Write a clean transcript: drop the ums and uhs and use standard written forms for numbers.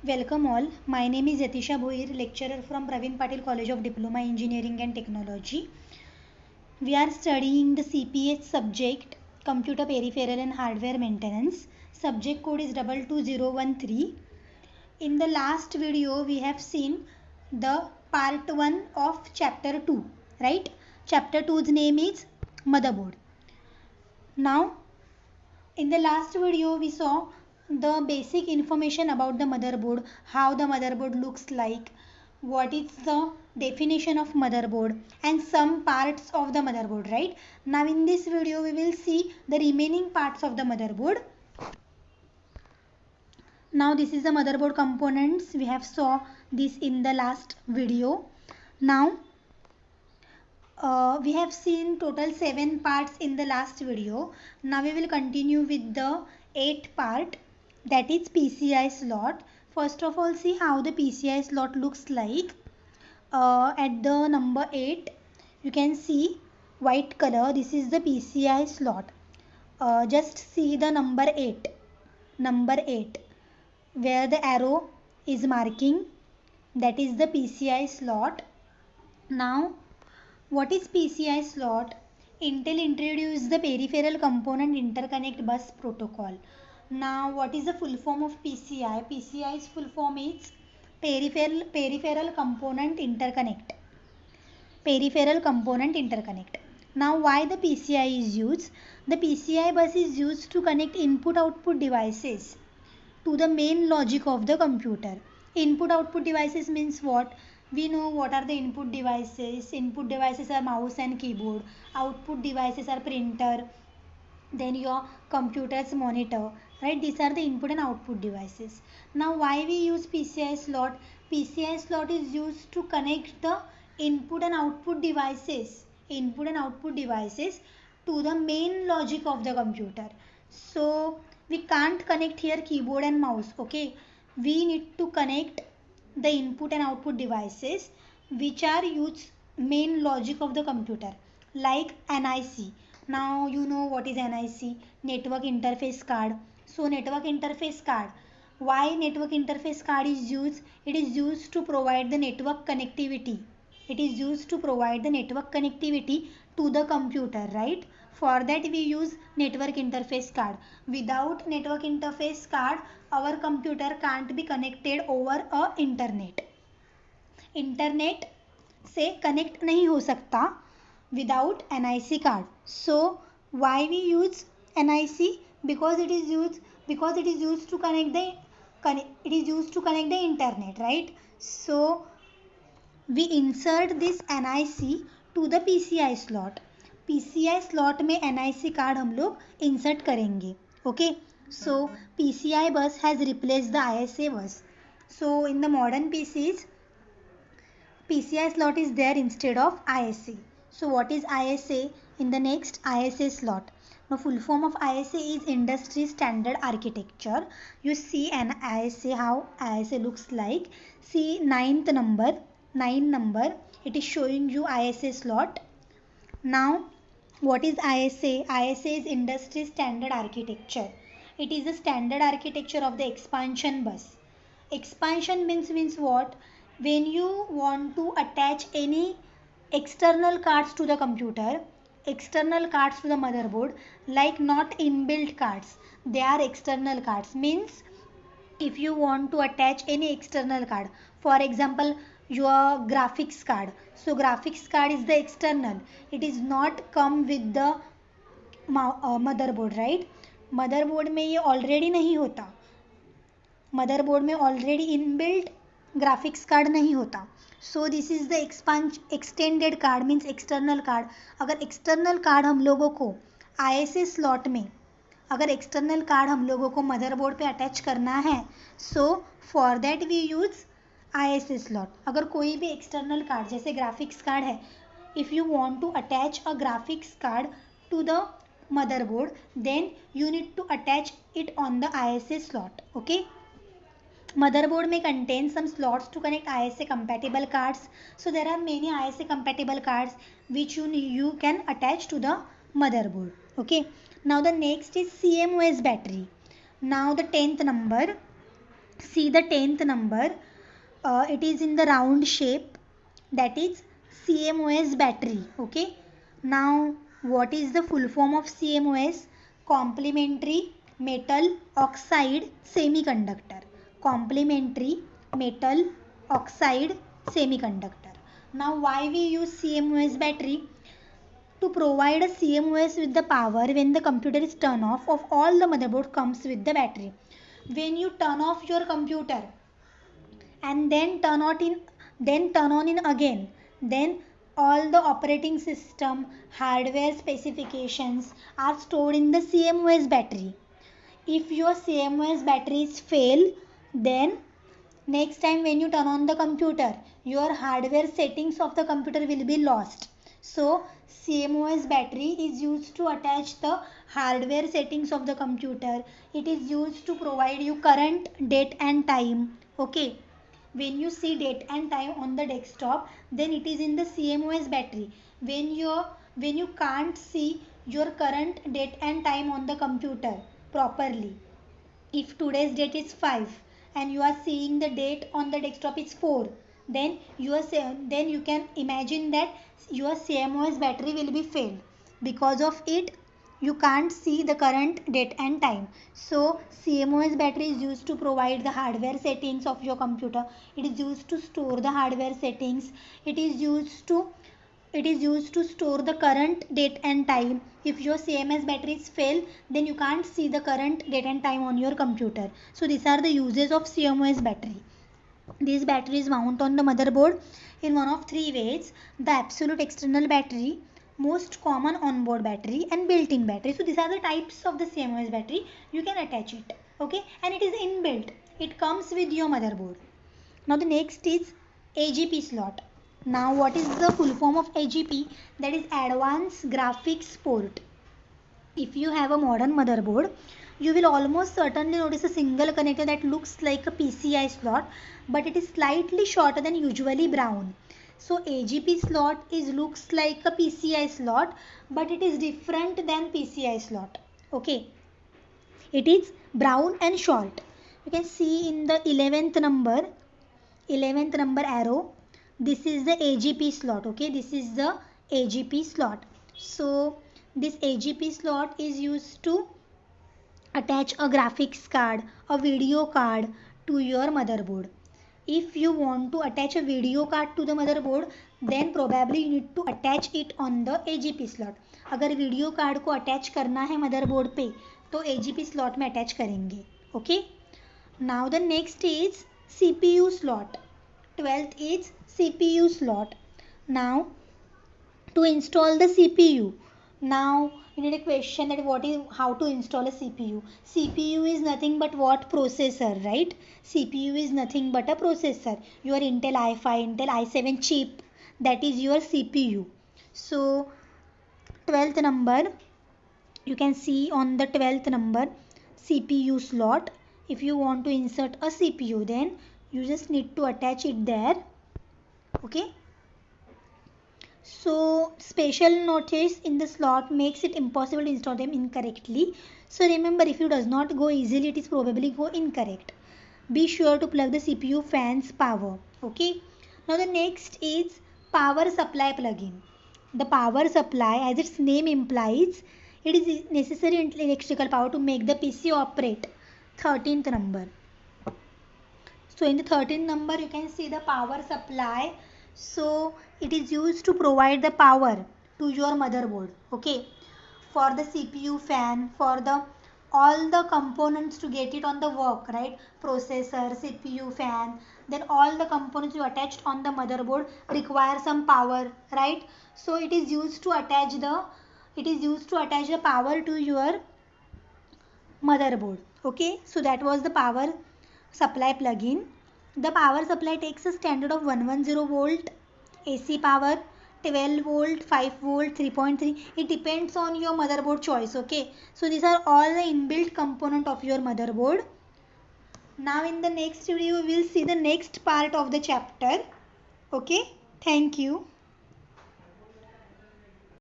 Welcome all. My name is Yatisha Bhoir, lecturer from Praveen Patil College of Diploma Engineering and Technology. We are studying the CPH subject Computer Peripheral and Hardware Maintenance. Subject code is 22013. In the last video, we have seen the part 1 of chapter 2, right? Chapter 2's name is Motherboard. Now, in the last video, we saw the basic information about the motherboard, how the motherboard looks like, what is the definition of motherboard, and some parts of the motherboard, right? Now in this video, we will see the remaining parts of the motherboard. Now this is the motherboard components. We have saw this in the last video. Now we have seen total 7 parts in the last video. Now we will continue with the 8th part, that is PCI slot. First of all, see how the PCI slot looks like. At the number 8 you can see white color, this is the PCI slot. Just see the number 8 where the arrow is marking, that is the PCI slot. Now what is PCI slot? Intel introduced the Peripheral Component Interconnect Bus Protocol. Now what is the full form of PCI? PCI's full form is Peripheral Component Interconnect. Peripheral Component Interconnect. Now why the PCI is used? The PCI bus is used to connect input-output devices to the main logic of the computer. Input-output devices means what? We know what are the input devices. Input devices are mouse and keyboard. Output devices are printer, then your computer's monitor, right? These are the input and output devices. Now why we use PCI slot? PCI slot is used to connect the input and output devices to the main logic of the computer. So we can't connect here keyboard and mouse, okay? We need to connect the input and output devices which are used main logic of the computer, like NIC. Now you know what is NIC, network interface card. So network interface card, why network interface card is used? It is used to provide the network connectivity. To the computer, right? For that we use network interface card. Without network interface card, our computer can't be connected over a internet से connect नहीं हो सकता without NIC card. So why we use NIC? Because it is used to connect the internet, right? So we insert this NIC to the PCI slot. PCI slot में NIC card हम लोग insert करेंगे. Okay. So PCI bus has replaced the ISA bus. So in the modern PCs, PCI slot is there instead of ISA. So what is ISA? In the next, ISA slot. Now full form of ISA is Industry Standard Architecture. You see an ISA, how ISA looks like. See 9 number, it is showing you ISA slot. Now what is ISA? ISA is Industry Standard Architecture. It is the standard architecture of the expansion bus. Expansion means what? When you want to attach any external cards to the computer, external cards to the motherboard, like not inbuilt cards, they are external cards. Means if you want to attach any external card, for example your graphics card, so graphics card is the external, it is not come with the motherboard, right? Motherboard में ये already नहीं होता, motherboard में already inbuilt graphics card नहीं होता. So this is the extended card, means external card. अगर external card हम लोगों को ISA स्लॉट में, अगर एक्सटर्नल कार्ड हम लोगों को मदरबोर्ड पे अटैच करना है, so for that we use ISA slot. अगर कोई भी एक्सटर्नल कार्ड जैसे ग्राफिक्स कार्ड है, if you want to attach a graphics card to the motherboard, then you need to attach it on the ISA slot. Okay. Motherboard may contain some slots to connect ISA compatible cards. So there are many ISA compatible cards which you can attach to the motherboard. Okay. Now the next is CMOS battery. Now the 10th number, See the 10th number. It is in the round shape, that is CMOS battery. Okay. Now what is the full form of CMOS? Complementary metal oxide semiconductor. Complementary metal oxide semiconductor. Now why we use CMOS battery? To provide a CMOS with the power when the computer is turned off of all the motherboard comes with the battery. When you turn off your computer and then turn on in again, then all the operating system hardware specifications are stored in the CMOS battery. If your CMOS batteries fail, then next time when you turn on the computer, your hardware settings of the computer will be lost. So CMOS battery is used to attach the hardware settings of the computer. It is used to provide you current, date and time. Okay. When you see date and time on the desktop, then it is in the CMOS battery. When you can't see your current, date and time on the computer properly, if today's date is 5 and you are seeing the date on the desktop is 4, then you can imagine that your CMOS battery will be failed. Because of it, you can't see the current, date and time. So CMOS battery is used to provide the hardware settings of your computer. It is used to store the hardware settings. It is used to store the current, date and time. If your CMOS batteries fail, then you can't see the current, date and time on your computer. So these are the uses of CMOS battery. These batteries mount on the motherboard in one of three ways: the absolute external battery, most common onboard battery, and built-in battery. So these are the types of the CMOS battery. You can attach it. Okay, and it is inbuilt. It comes with your motherboard. Now the next is AGP slot. Now what is the full form of AGP? That is Advanced Graphics Port. If you have a modern motherboard, you will almost certainly notice a single connector that looks like a PCI slot, but it is slightly shorter than usually brown. So AGP slot looks like a PCI slot, but it is different than PCI slot. Okay, it is brown and short. You can see in the 11th number arrow, this is the AGP slot. Okay, this is the AGP slot. So this AGP slot is used to attach a graphics card, a video card to your motherboard. If you want to attach a video card to the motherboard, then probably you need to attach it on the AGP slot. अगर video card को attach करना है motherboard पे तो AGP slot में attach करेंगे. Okay. Now the next is CPU slot. 12th is CPU slot. Now to install the CPU. Now you need a question that how to install a CPU. CPU is nothing but what? Processor, right? CPU is nothing but a processor. Your Intel i5, Intel i7 chip, that is your CPU. So 12th number, you can see on the 12th number CPU slot. If you want to insert a CPU, then you just need to attach it there. Okay. So special notice in the slot makes it impossible to install them incorrectly. So remember, if it does not go easily, it is probably go incorrect. Be sure to plug the CPU fan's power. Okay. Now the next is power supply plugin. The power supply, as its name implies, it is necessary electrical power to make the PC operate. 13th number. So in the 13th number, you can see the power supply. So it is used to provide the power to your motherboard. Okay, for the CPU fan, for the all the components to get it on the work, right? Processor, CPU fan, then all the components you attached on the motherboard require some power, right? So it is used to attach the power to your motherboard. Okay, so that was the power supply plugin. The power supply takes a standard of 110 volt AC power, 12 volt, 5 volt, 3.3. It depends on your motherboard choice. Okay, so these are all the inbuilt component of your motherboard. Now in the next video we will see the next part of the chapter. Okay, thank you.